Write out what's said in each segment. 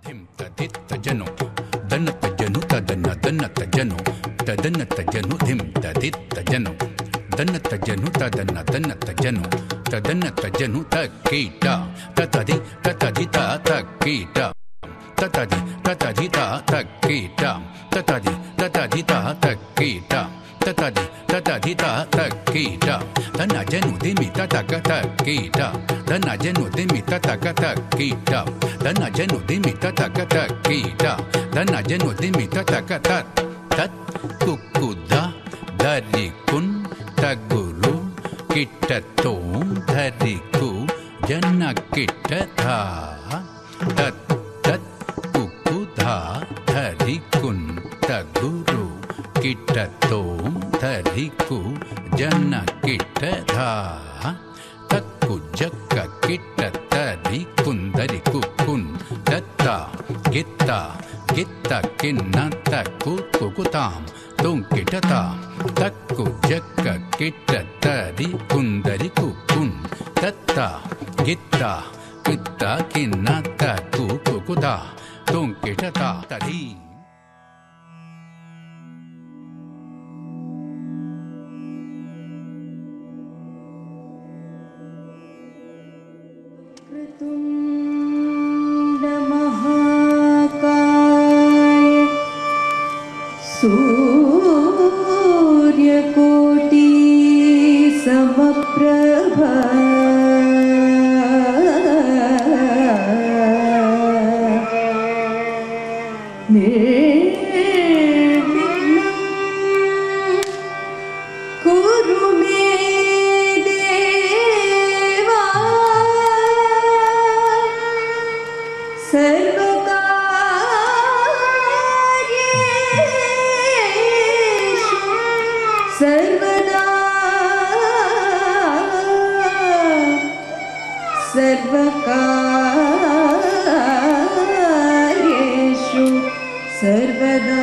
ಧಿಂ ತದಿತ್ತ ಜನು ದನ್ನತ್ತ ಜನು ತದನ್ನ ದನ್ನತ್ತ ಜನು ತದನ್ನತ್ತ ಜನು ಧಿಂ ತದಿತ್ತ ಜನು ದನ್ನತ್ತ ಜನು ತದನ್ನ ದನ್ನತ್ತ ಜನು ತದನ್ನತ್ತ ಜನು ತಕ್ಕೀಟ ತತದಿ ತತದಿತ ತಕ್ಕೀಟ ತತದಿ ತತದಿತ ತಕ್ಕೀಟ ತತದಿ ತತದಿತ ತಕ್ಕೀಟ ತತದಿ ತತದಿತ ತಕ್ಕೀಟ ತನ್ನ ಜನು ದಿಮಿ ತತಕ ತಕ್ಕೀಟ ತನ್ನ ಜನು ದಿಮಿ ತತಕ ತಕ್ಕೀಟ ತನ್ನ ಜನು ದಿಮಿ ತತಕ ತಕ್ಕೀಟ ತನ್ನ ಜನು ದಿಮಿ ತತಕ ತತ್ ತತ್ ಕುಕ್ಕುದ ಧರಿಕುನ್ ತಗುರು ಕಿಟ್ಟತೋಂ ಧರಿಕು ಜನ್ನ ಕಿಟ್ಟಥ ತತ್ ತತ್ ಕುಕ್ಕುದ ಧರಿಕುನ್ ತಗುರು ಕಿಟ್ಟತೋಂ ಧರಿಕು ಜನ್ನ ಕಿಟ್ಟಥ ತಕ್ಕು ಜಕ್ಕ ಕಿಟ್ಟ ತರಿ ಕುಂದರಿ ಕುಕ್ಕುನ್ ದತ್ತ ಗಿತ್ತ ಗಿತ್ತ ಕಿನ್ನ ತಕ್ಕು ಕುಕುತಾಂ ತುಂ ಕಿಟತ ತಕ್ಕು ಜಕ್ಕ ಕಿಟ್ಟ ತರಿ ಕುಂದರಿ ಕುಕ್ಕುನ್ ದತ್ತ ಗಿತ್ತ ಗಿತ್ತ ಕಿನ್ನ ತಕ್ಕು ಕುಕುತ ತುಂ ಕಿಟತ ತರಿ सूर्यकोटि समप्रभा निर्विघ्नं कुरु मे देवा सर्वदा सर्वकार्येषु सर्वदा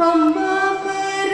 अम्बा पर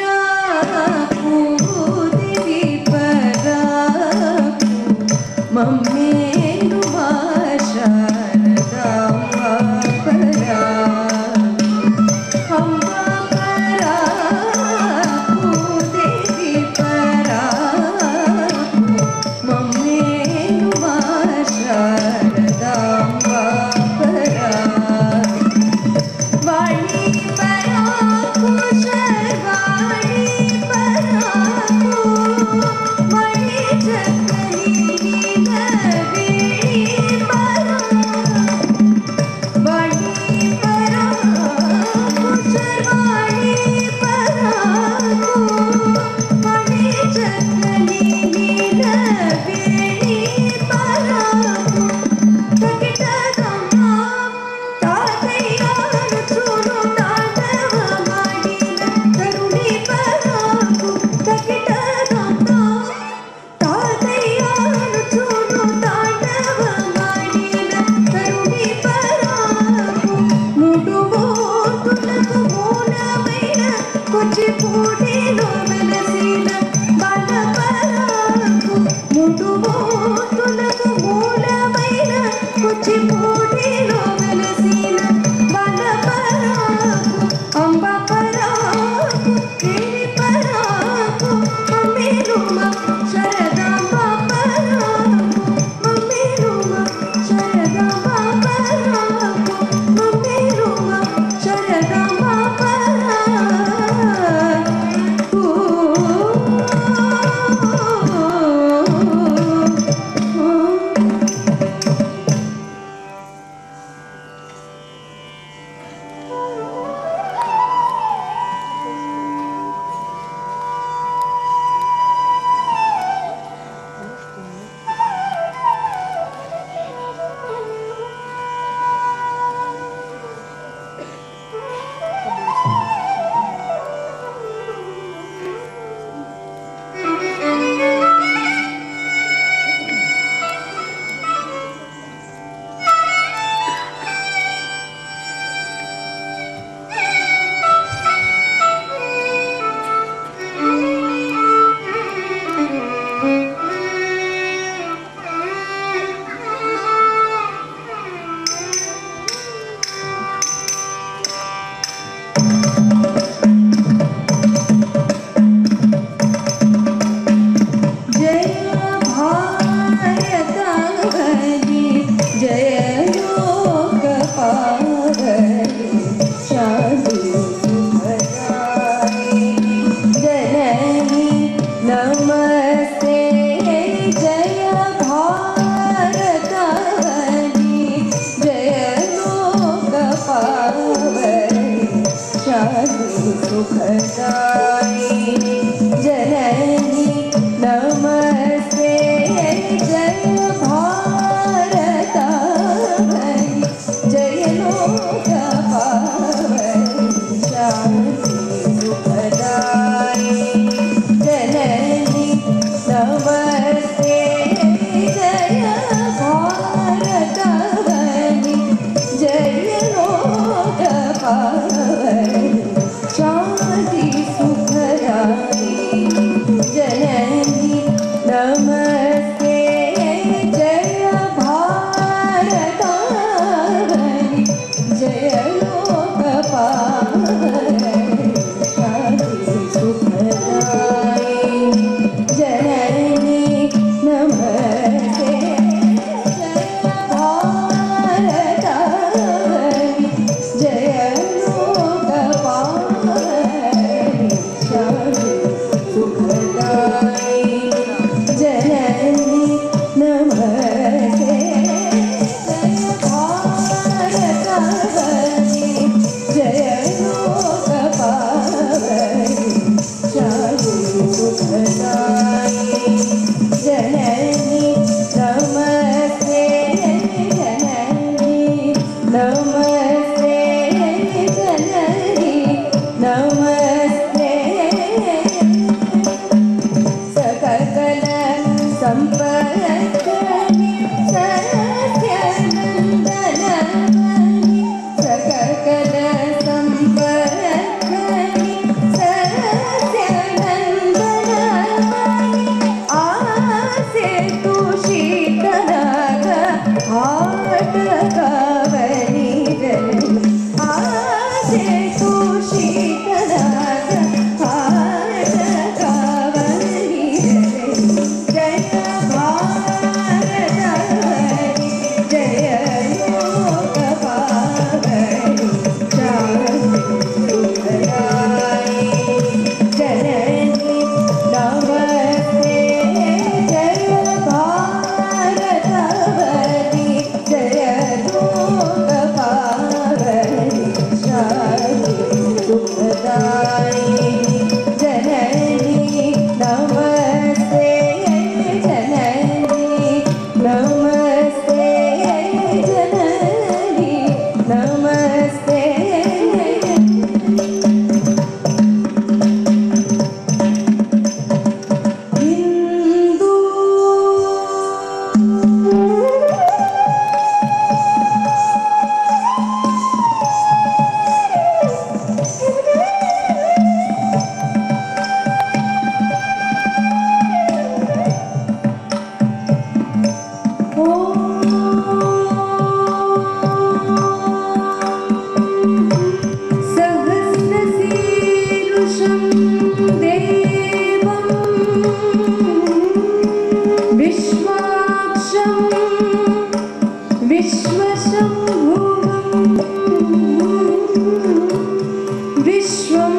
नमस्ते जय भारतवनि जय लोक पावनि शांति सुखदायिनि जननी नमस्ते जय भारतवनि जय लोक पावनि शांति सुखदायिनि जननी नमस्ते जय भारतवनि जय लोक पावनि शांति सुखदायिनि जननी नमस्ते जय भारतवनि जय लोक पावनि शांति सुखदायिनि जननी नमस्ते जननी नमस्ते जननी नमस्ते सकल संपत्ति सत्यानंदनवनि सकल संपत्ति सत्यानंदनवनि आसे तु शीतलग हाटकवनि जननि आसे तु शीतलग हाटकवनि जननि जय भारतवनि जय लोक पावनि शांति सुखदायिनि जननी नमस्ते जय भारतवनि जय लोक पावनि शांति सुखदायिनि जननी नमस्ते जननी नमस्ते जननी नमस्ते हिंदू सहस्रशीर्षं देवं विश्वाक्षं विश्वशम्भुवं विश्वं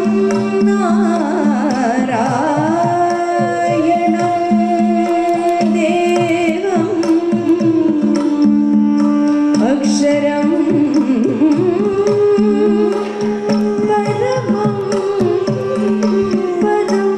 नारायणं देवम् अक्षरं परमं पदं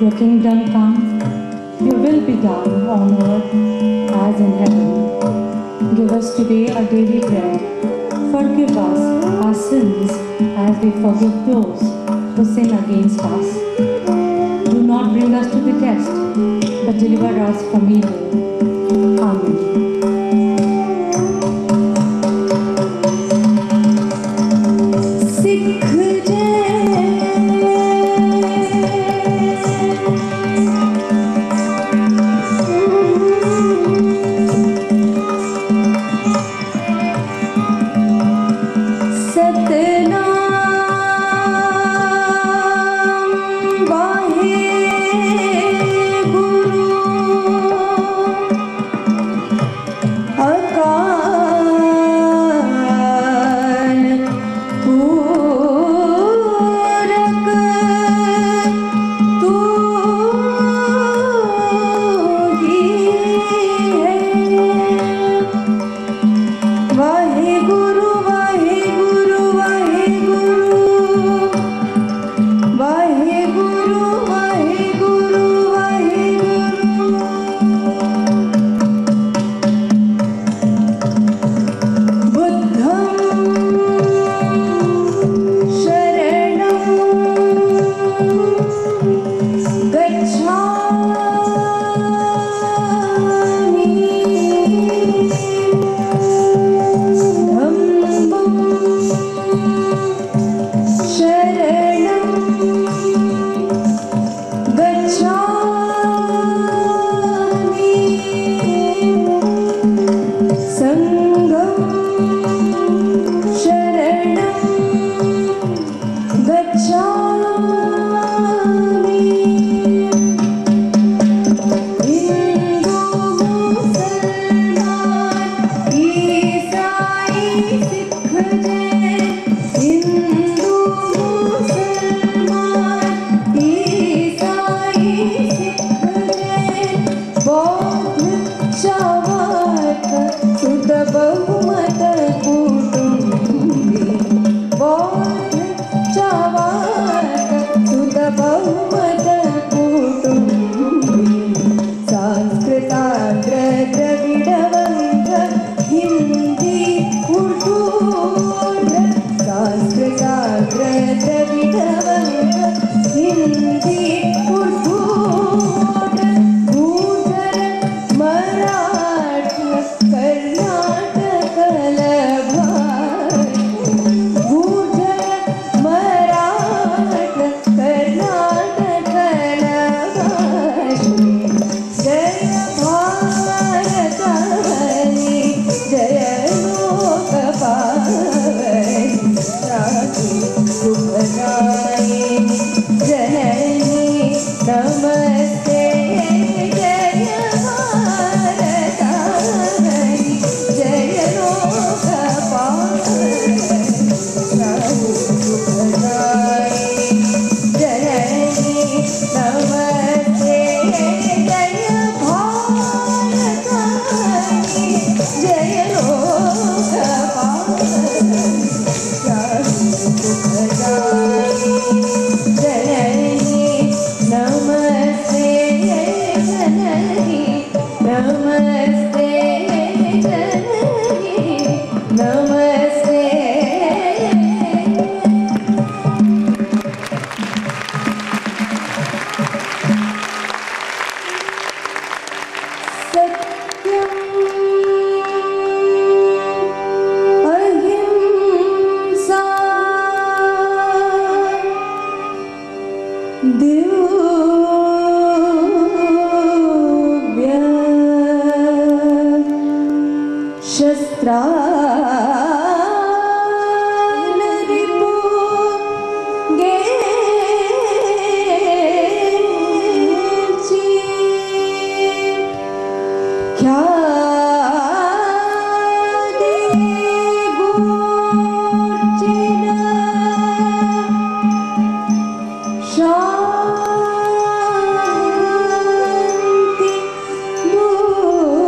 Your kingdom come, your will be done on earth as in heaven. Give us today our daily bread. Forgive us our sins as we forgive those who sin against us. Do not bring us to the test, but deliver us from evil. Amen. Sikh जय दिव्य शस्त्रान् रिपु गेर्चि ख्याति गूर्चिन शान्ति दूता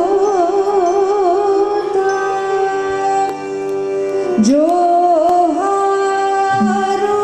जोहारो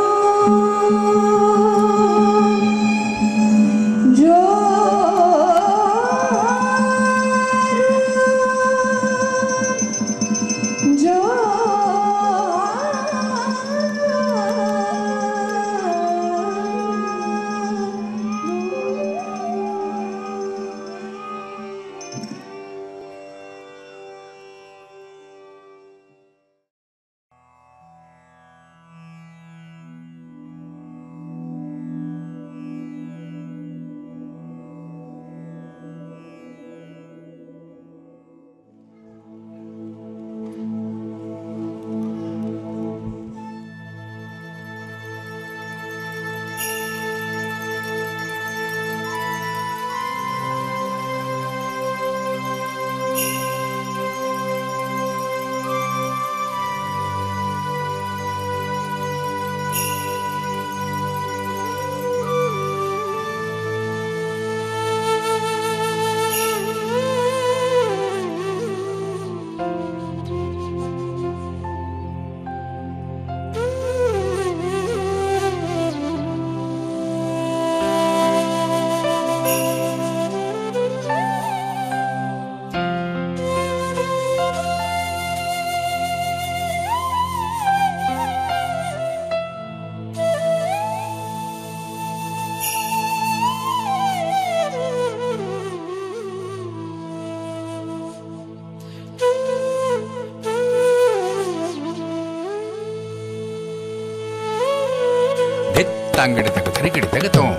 ಧಿತ್ತಂಗಡಿ ತಗ ತರಿಗಿಡಿ ತೆಗತೋಂ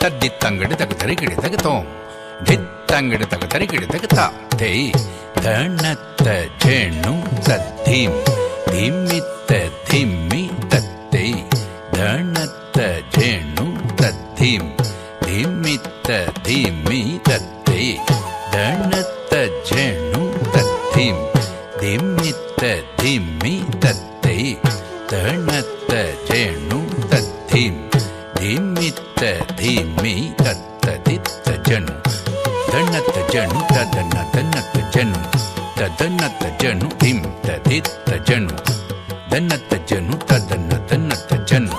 ತದ್ದಿತ್ತಂಗಡಿ ತಗ ತರಿಗಿಡಿ ತೆಗತೋಂ ಧಿತ್ತಂಗಡಿ ತಗ ತರಿಗಿಡಿ ತೆಗತ ತೈ ಧಣತ್ತ ಜೇಣು ತದ್ಧಿಂ ಧಿಮ್ಮಿತ್ತ ಧಿಮ್ಮಿ ತತ್ತೈ ಧಣತ್ತ ಜೇಣು ತದ್ಧಿಂ ಧಿಮ್ಮಿತ್ತ ಧಿಮ್ಮಿ ತತ್ತೈ ಧಣತ್ತ ಜೇಣು ತದ್ಧಿಂ ಧಿಮ್ಮಿತ್ತ ಧಿಮ್ಮಿ ತತ್ತೈ ಧಣತ್ತ ಜೇಣು ತದ್ಧಿಂ ಧಿಮ್ಮಿತ್ತ ಧಿಮ್ಮಿ ತತ್ತದಿತ್ತ ಜನು ಧಣ್ಣತ್ತ ಜನು ತದನ್ನ ದನ್ನತ್ತ ಜನು ತದನ್ನತ್ತ ಜನು ಧಿಂ ತದಿತ್ತ ಜನು ದನ್ನತ್ತ ಜನು ತದನ್ನ ದನ್ನತ್ತ ಜನು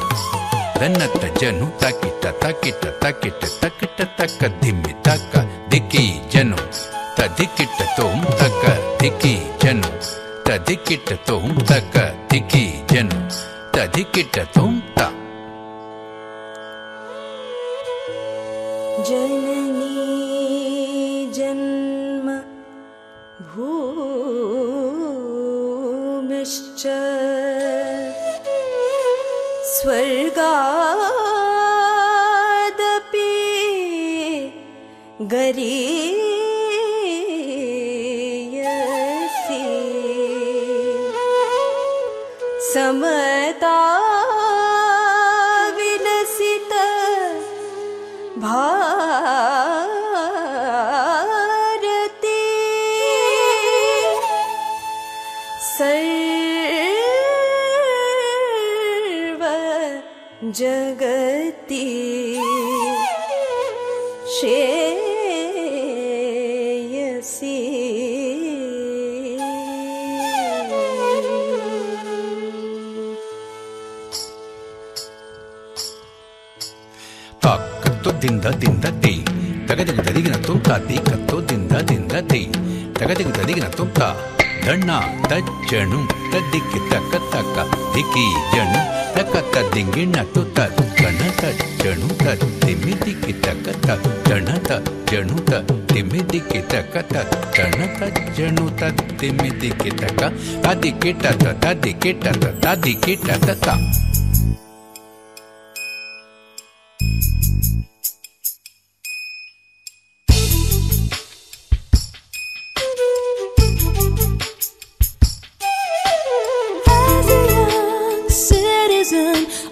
ದನ್ನತ್ತ ಜನು ತಕಿಟ ತಕಿಟ ತಕಿಟ ತಕಿಟ ತಕ್ಕ ಧಿಮ್ಮಿ ತಕ್ಕ ದಿಕ್ಕಿ ಜನು ತದಿಕ್ಕಿಟ್ಟ ತೋಂ ತಕ್ಕ ದಿಕ್ಕಿ ಜನು ತದಿಕ್ಕಿಟ್ಟ ತೋಂ ತಕ್ಕ ದಿಕ್ಕಿ ಜನು ತದಿಕ್ಕಿಟ್ಟ ತೋಂ ತ जननी जन्म भूमिश्च स्वर्गादपि गरीयसी समता विलसित भारती सर्व जगति श्रेयसी ದಿಂದ ದಿಂದ ದಿ ತಗದಿಗ ದದಿಗಿನ ತುಮ್ತ ದಿ ಕತ್ತೋ ದಿಂದ ದಿಂದ ದಿ ತಗದಿಗ ದದಿಗಿನ ತುಮ್ತ ದಣ್ಣ ತಜ್ಜಣು ತದ್ದಿಕ್ಕಿ ತಕ್ಕ ತಕ್ಕ ದಿಕ್ಕಿ ಜಣು ತಕ್ಕ ತದ್ದಿಂಗಿಣ್ಣ ತುತ್ತ ಕಣ ತಜ್ಜಣು ತದ್ದಿಮ್ಮಿ ದಿಕ್ಕಿ ತಕ್ಕ ತಣ ತಜ್ಜಣು ತದ್ದಿಮ್ಮಿ ದಿಕ್ಕಿ ತಕ್ಕ ತಣ ತಜ್ಜಣು ತದ್ದಿಮ್ಮಿ ದಿಕ್ಕಿ ತಕ್ಕ ತದಿಕ್ಕಿ ಟತ ತದಿಕ್ಕಿ ಟತ ತದಿಕ್ಕಿ ಟತ ತ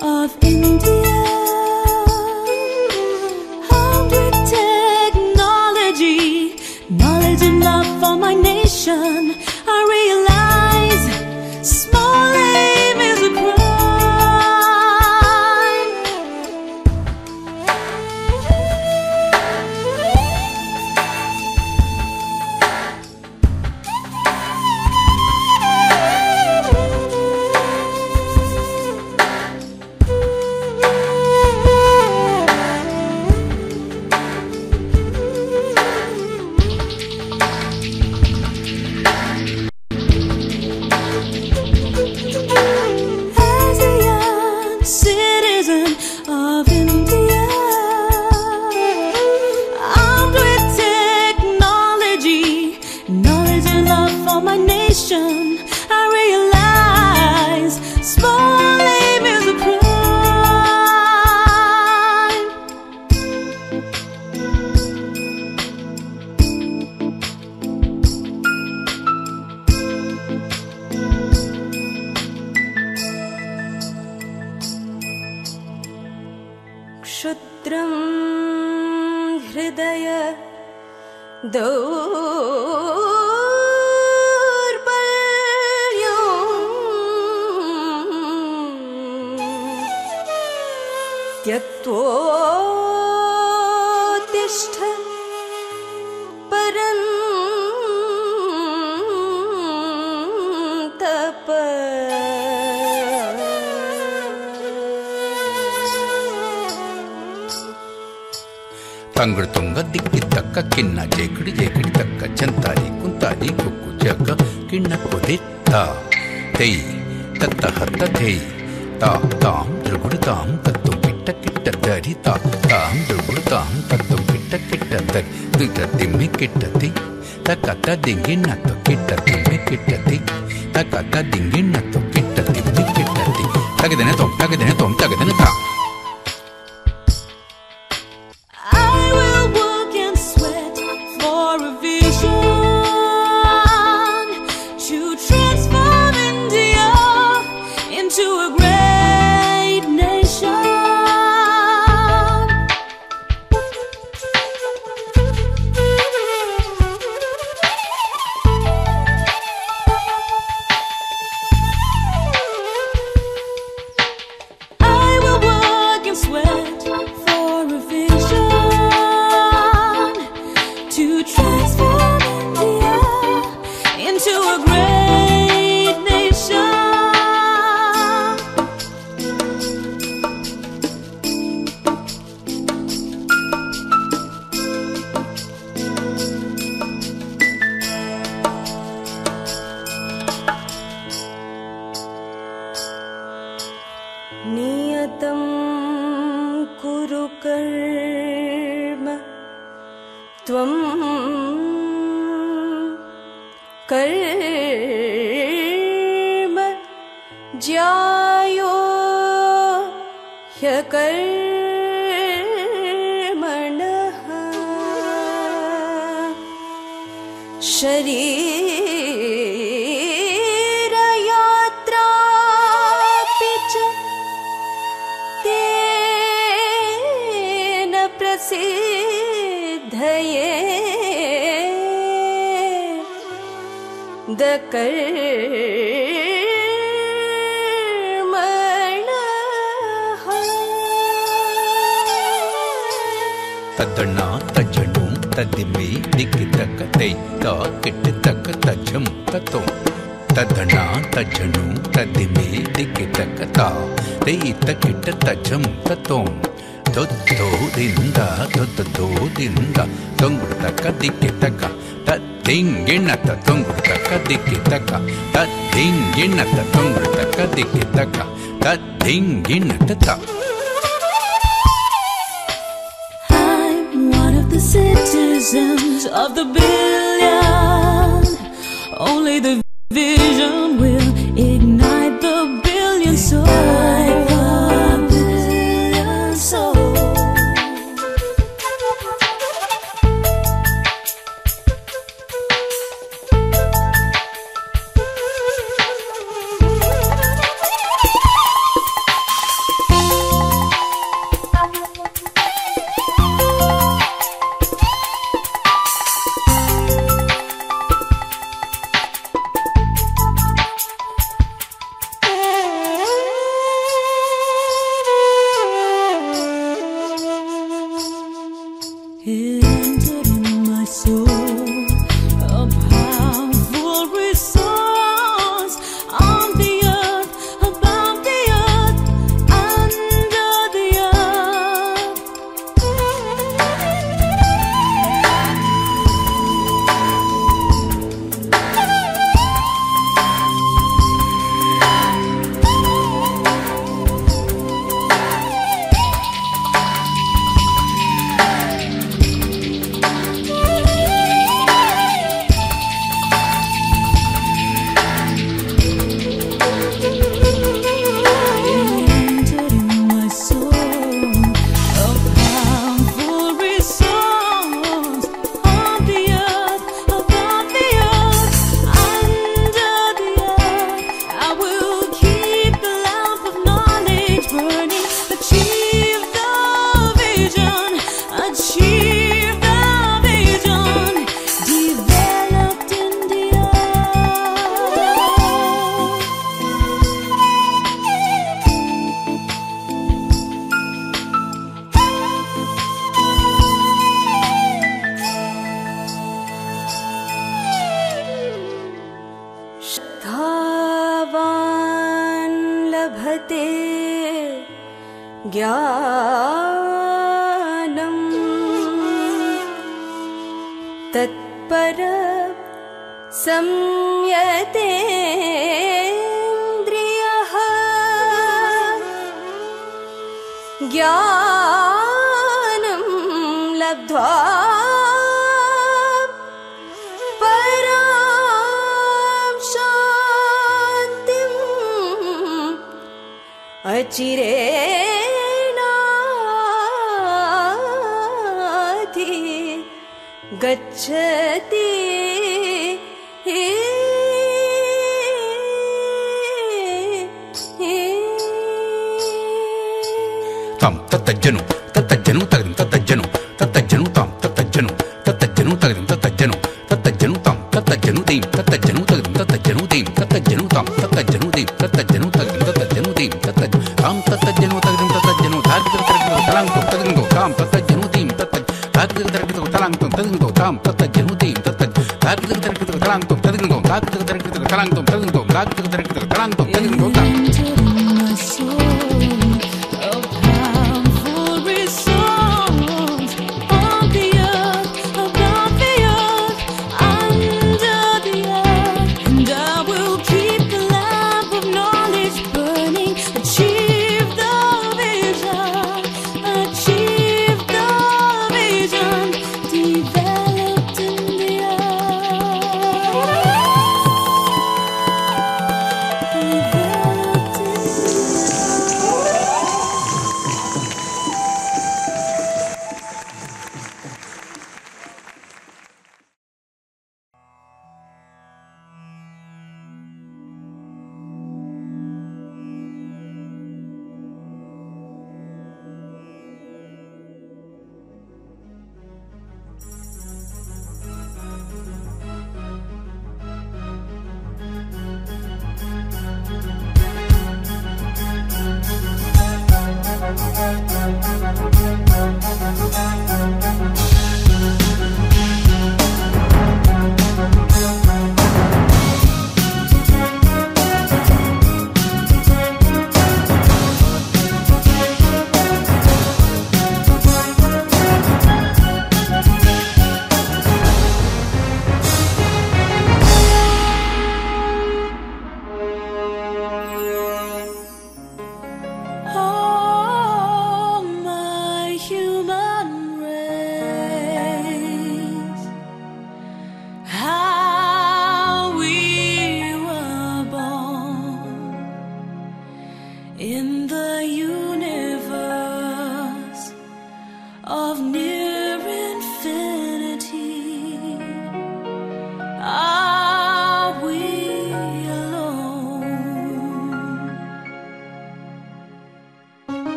Of India, armed with technology, knowledge and love for my nation, I realize small aim is a crime. Of India, armed with technology, knowledge and love for my nation, I realize small aim is a crime. क्षुद्रं हृदय दौर्बल्यं त्यक्त्वोत्तिष्ठ परन्तप ತಂಗಳು ತುಂಗ ದಿಕ್ಕಿ ತಕ್ಕ ಕಿನ್ನ ಜೇಕಡಿ ಜೇಕಡಿ ತಕ್ಕ ಚಂತಾರಿ ಕುಂತಾರಿ ಕುಕ್ಕು ಜಗ ಕಿಣ್ಣ ಕೊದಿತ್ತ ತೈ ತತ್ತ ಹತ್ತ Thi ತಾ ತಾಂ ದ್ರುಗುಡು ತಾಂ ತತ್ತು ಕಿಟ್ಟ ಕಿಟ್ಟ ದರಿ ತಾ ತಾಂ ದ್ರುಗುಡು ತಾಂ ತತ್ತು ಕಿಟ್ಟ ಕಿಟ್ಟ ದರಿ ದುಟ ತಿಮ್ಮಿ ಕಿಟ್ಟತಿ ತಕ್ಕ ದಿಂಗಿಣ್ಣತ್ತು ಕಿಟ್ಟ ತಿಮ್ಮಿ ಕಿಟ್ಟತಿ ತಕ್ಕ ದಿಂಗಿಣ್ಣತ್ತು ಕಿಟ್ಟ ತಿಮ್ಮಿ ಕಿಟ್ಟತಿ ತಗದನೆ ತೊಂ ತಗದನೆ ತಾ to a great nation. I will work and sweat for a vision to transform India into a great nation. नियतं कुरु कर्म त्वं कर्म ज्यायो ह्यकर्मणः शरीरयात्रापि च तेन प्रसिद्धये दकर्मणः ತದ್ದಣ್ಣ ತಜ್ಜಣ್ಣು ತದ್ದಿಮ್ಮೆ ದಿಕ್ಕಿ ತಕ್ಕ ತೈ ತಾ ಕೆಟ್ಟ ತಕ್ಕ ತಜ್ಜಂ ತತ್ತೋ ತದ್ದಣ್ಣ ತಜ್ಜಣ್ಣು ತದ್ದಿಮ್ಮೆ ದಿಕ್ಕಿ ತಕ್ಕ ತಾ ತೈ ತಕ್ಕಿಟ್ಟ ತಜ್ಜಂ ತತ್ತೋ ದೊದ್ದೋದಿಂದ ತೊಂಗುಡು ತಕ್ಕ ದಿಕ್ಕಿ ತಕ್ಕ ತದ್ದಿಂಗಿಣ್ಣತ್ತ ತೊಂಗುಡು ತಕ್ಕ ದಿಕ್ಕಿ ತಕ್ಕ ತದ್ದಿಂಗಿಣ್ಣತ್ತ ತೊಂಗುಡು ತಕ್ಕ ದಿಕ್ಕಿ ತಕ್ಕ ತದ್ದಿಂಗಿಣ್ಣತ್ತ ತ the citizens of the billion. Only the vision will ignite the billion souls. It entered in my soul, a powerful resource on the earth, above the earth, under the earth. श्रद्धावान् लभते ज्ञानम् तत्पर संयतेन्द्रियः ज्ञानं लब्ध्वा अचिरेणाधि गच्छति tam tattajjanu tattajjanu tagdim tattajjanu tattajjanu tam tattajjanu tattajjanu tagdim tattajjanu tattajjanu tam tattajjanu dim tattajjanu tagdim tattajjanu dim tattajjanu tam tattajjanu dim tattajjanu tagdim tattajjanu dim tattajjanu tam tattajjanu tagdim tattajjanu tagdim talang tom tagdim tam tattajjanu dim tagdim talang tom tagdim tam tattajjanu dim tagdim talang tom tagdim tagdim talang tom tagdim talang tom tagdim tam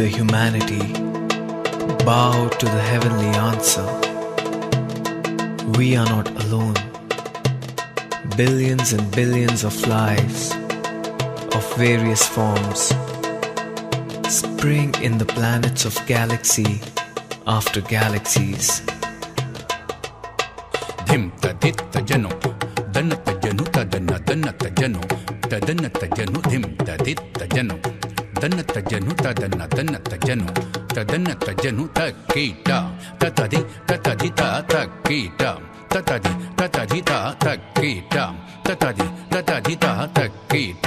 the humanity, bow to the heavenly answer. We are not alone. Billions and billions of lives of various forms spring in the planets of galaxy after galaxies. ಧಿಂ ತದಿತ್ತ ಜನು ದನ್ನತ್ತ ಜನು ತದನ್ನ ದನ್ನತ್ತ ಜನು ತದನ್ನತ್ತ ಜನು ಧಿಂ ತದಿತ್ತ ಜನು ದನ್ನತ್ತ ಜನು ತದನ್ನ ದನ್ನತ್ತ ಜನು ತದನ್ನತ್ತ ಜನು ತಕ್ಕೀಟ ತತದಿ ತತದಿ ತಕ್ಕೀಟ ತತದಿ ತತದಿ ತಕ್ಕೀಟ ತತದಿ ತತದಿ ತಕ್ಕೀಟ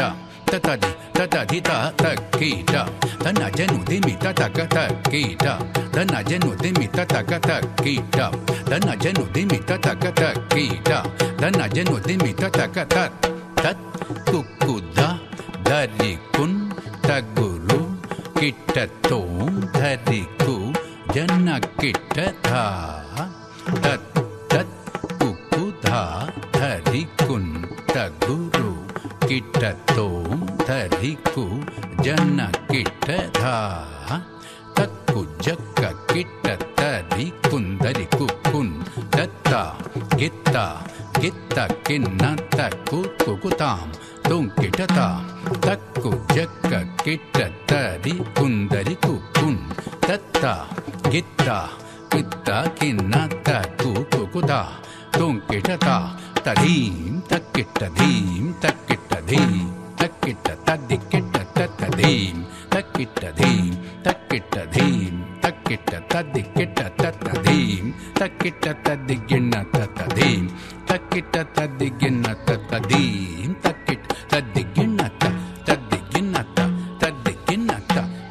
ತತದಿ ತತದಿ ತಕ್ಕೀಟ ತನ್ನ ಜನು ದಿಮಿ ತತಕ ತಕ್ಕೀಟ ತನ್ನ ಜನು ದಿಮಿ ತತಕ ತಕ್ಕೀಟ ತನ್ನ ಜನು ದಿಮಿ ತತಕ ತಕ್ಕೀಟ ತನ್ನ ಜನು ದಿಮಿ ತತಕ ತತ್ ತತ್ ಕುಕ್ಕುದ ಧರಿಕುನ್ ತಗುರು ಕಿಟ್ಟತೋಂ ಧರಿಕು ಜನ್ನ ಕಿಟ್ಟಧ ತತ್ ತತ್ ಕುಕ್ಕುದ ಧರಿಕುನ್ ತಗುರು ಕಿಟ್ಟತೋಂ ಧರಿಕು ಜನ್ನ ಕಿಟ್ಟಧ ತಕ್ಕು ಜಕ್ಕ ಕಿಟ್ಟ ತರಿ ಕುಂದರಿ ಕುಕ್ಕುನ್ ದತ್ತ ಗಿತ್ತ ಗಿತ್ತ ಕಿನ್ನ ತಕ್ಕು ಕುಕುತಾಂ ತುಂಕಿಟತ ತಕ್ಕು ಜಕ್ಕ ಕಿಟ್ಟ ತರಿ ಕುಂದರಿ ಕುಕ್ಕುನ್ ದತ್ತ ಗಿತ್ತ ಗಿತ್ತ ಕಿನ್ನ ತಕ್ಕು ಕುಕುತ ತುಂಕಿಟತ ತದೀಂ ತಕ್ಕಿಟ್ಟ ಧೀಂ ತಕ್ಕಿಟ್ಟ ಧೀಂ ತಕ್ಕಿಟ್ಟ ತದ್ದಿಕ್ಕಿಟ್ಟ ತತ್ತದೀಂ ತಕ್ಕಿಟ್ಟ ಧೀಂ ತಕ್ಕಿಟ್ಟ ಧೀಂ ತಕ್ಕಿಟ್ಟ ತದ್ದಿಕ್ಕಿಟ್ಟ ತತ್ತದೀಂ ತಕ್ಕಿಟ್ಟ ತದ್ದಿಗಿಣ್ಣ ತತ್ತದೀಂ ತಕ್ಕಿಟ್ಟ ತದ್ದಿಗಿಣ್ಣ ತತ್ತದೀಂ ತಕ್ಕಿಟ್ಟ ತದ್ದಿಗಿಣ್ಣ ತದ್ದಿಗಿಣ್ಣ ತದ್ದಿಗಿಣ್ಣ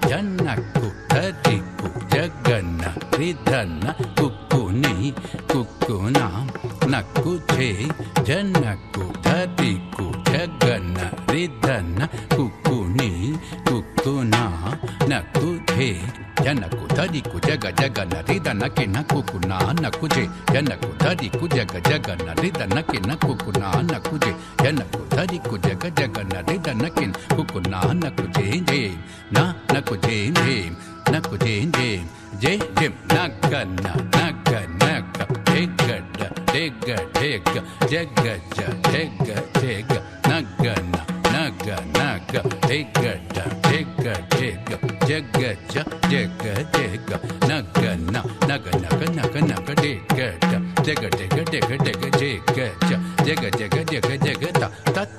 ಜನ್ನಕ್ಕು ತದಿಕ್ಕು ಜಗನ್ನ ರಿಧನ್ನ ಕುಕ್ಕುನಿ ಕುಕ್ಕುನ ನಕ್ಕು ಛೇ ಜನ್ನಕ್ಕು ತದಿಕ್ಕು ಜಗನ್ನ ರಿಧನ್ನ ಕುಕ್ಕುನಿ ಕುಕ್ಕುನ ನಕ್ಕು ಛೇ ಜನಕು ಧರಿಕು ಜಗ ಜಗನ ರಿದನ ಕಿನ್ನ ಕುಕುನ ನಕುಜೆ ಜನಕು ಧರಿಕು ಜಗ ಜಗನ ರಿದನ ಕಿನ್ನ ಕುಕುನ ನಕುಜೆ ಜನಕು ಧರಿಕು ಜಗ ಜಗನ ರಿದನ ಕಿನ್ ಕುಕುನ ನಕುಜೆ ಜೇ ನ ನಕುಜೆ ಜೇ ನಕುಜೆ ಜೇ ಜೇ ಜಿಂ ನಗನ ನಗ ನಗ ಜಗಡ ಜಗ ಜಗ ಜಗ ಜಗ ಜಗ ನಗನ ನಗ ನಗ ಜಗಡ ಜಗ ಜಗ ಜಗ ಜಗ ಜಗ ನಗ ನಗ ನಗ ನಗ ನಗ ಜಗ ಜಗ ಜಗ ಜಗ ಜಗ ಜಗ ಜಗ ಜಗ ಜಗ ಜಗ ತತ್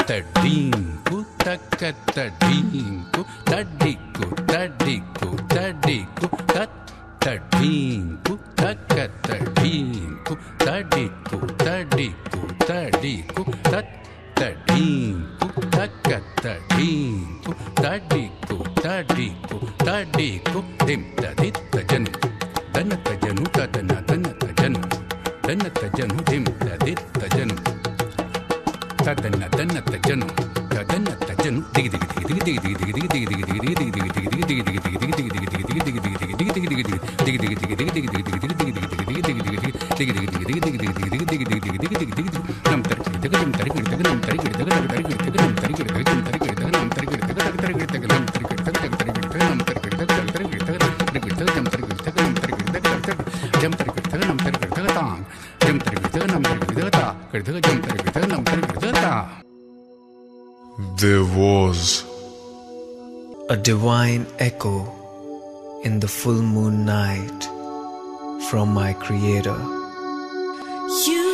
ತಡೀಂಕು ತಕ್ಕ ತಡೀಂಕು ತಡ್ಡಿಕ್ಕು ತಡ್ಡಿಕ್ಕು ತಡ್ಡಿಕ್ಕು ತತ್ ತಡೀಂಕು ತಕ್ಕ ತಡೀಂಕು ತಡ್ಡಿಕ್ಕು ತಡ್ಡಿಕ್ಕು ತಡ್ಡಿಕ್ಕು ತತ್ ತಡೀಂಕು ತಕ್ಕ ತಡೀಂಕು ತಡ್ಡಿಕ್ಕು ತಡ್ಡಿಕ್ಕು ತಡ್ಡಿಕ್ಕು ಧಿಂ ತದಿತ್ತ ಜನು ದನ್ನತ್ತ ಜನು ತದನ್ನ ದನ್ನತ್ತ ಜನು ದನ್ನತ್ತ ಜನು ಧಿಂ ತದಿತ್ತ ಜನು ತದನ್ನ ದನ್ನತ್ತ ಜನು ತದನ್ನತ್ತ ಜನು ದಿಗಿ ದಿಗಿ ದಿಗಿ ದಿಗಿ ದಿಗಿ ದಿಗಿ ದಿಗಿ ದಿಗಿ ದಿಗಿ ದಿಗಿ ದಿಗಿ ದಿಗಿ ದಿಗಿ ದಿಗಿ ದಿಗಿ ದಿಗಿ ದಿಗಿ There was a divine echo in the full moon night from my Creator. You,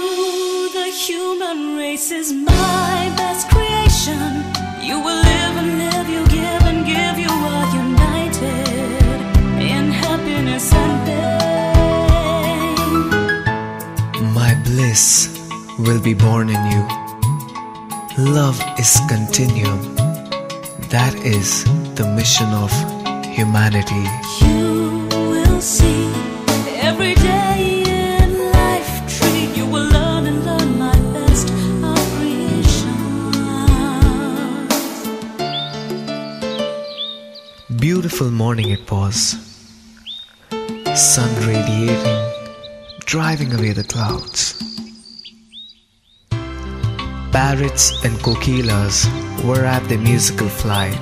the human race, is my best creation. You will live and live, you give and give, you are united in happiness and pain. My bliss will be born in you. Love is continuum. That is the mission of humanity. You will see every day in life tree. You will learn and learn my best of creation. Beautiful morning it was. Sun radiating, driving away the clouds. Parrots and kokilas were at their musical flight.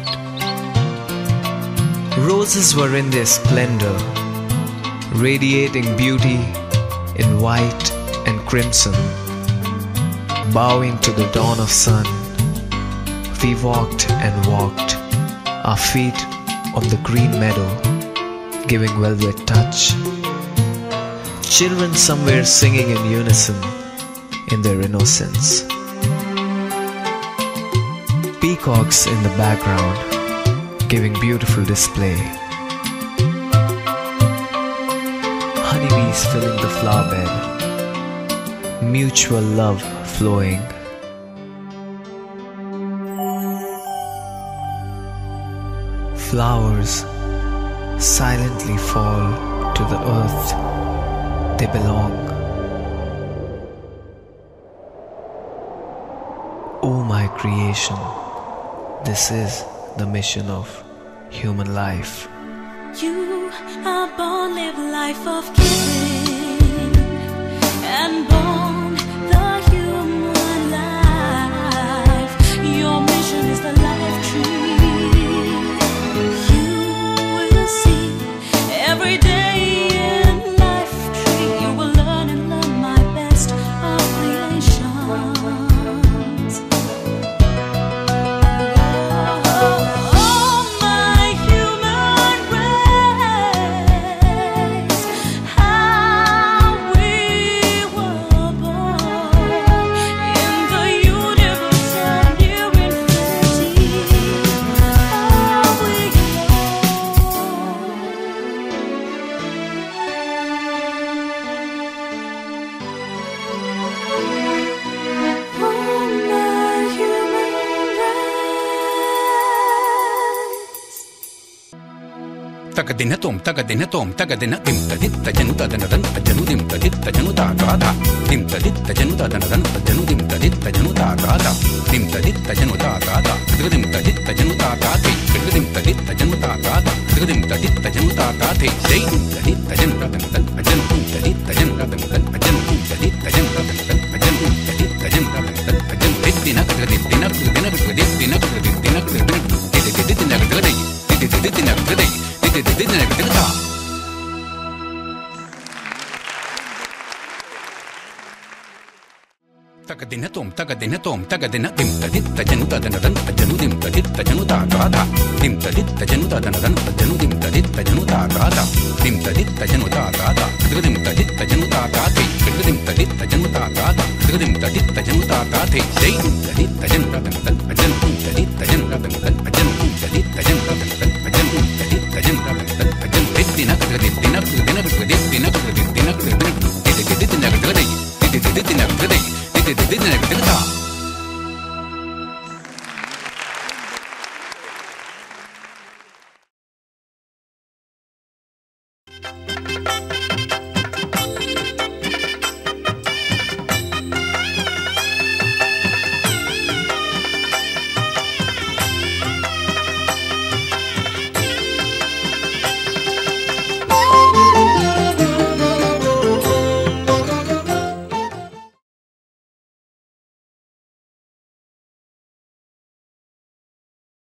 Roses were in their splendor, radiating beauty in white and crimson. Bowing to the dawn of sun, we walked and walked, our feet on the green meadow, giving velvet touch. Children somewhere singing in unison in their innocence. Peacocks in the background, giving beautiful display. Honeybees filling the flower bed, mutual love flowing. Flowers silently fall to the earth they belong. O my creation, this is the mission of human life. You are born, live life of giving, and born the human life. Your mission is the life tree. You will see every day in life tree. You will learn and learn my best of creations. Oh, my human race, how we were born in the universe and new infinity. How we oh, my human race. Tagadinatom, tagadinatom, tagadinatim, taditta janutadanadan, tajanudim, taditta janutagada, dim taditta janutadanadan, tajanudim, taditta janutagada, dim taditta janutagada, tridim taditta janutagati, tridim taditta janutagada, tridim taditta janutagati, jaidim taditta janutadanadan, ajanum taditta janutadanadan, ajanum taditta janutadanadan, ajanum taditta janutadanadan, ajanum taditta janutadanadan, Tagadinatom, tagadinatom, tagadinatim, taditta janutadanadan, tajanudim, taditta janutagada, dim taditta janutadanadan, tajanudim, taditta janutagada, dim taditta janutagada, tridim taditta janutagati, tridim taditta janutagada, tridim taditta janutagati, jaidim taditta janutadanadan, ajanum taditta janutadanadan, ajanum taditta janutadanadan, ajanum taditta janutadanadan, ajanum taditta janutadanadan,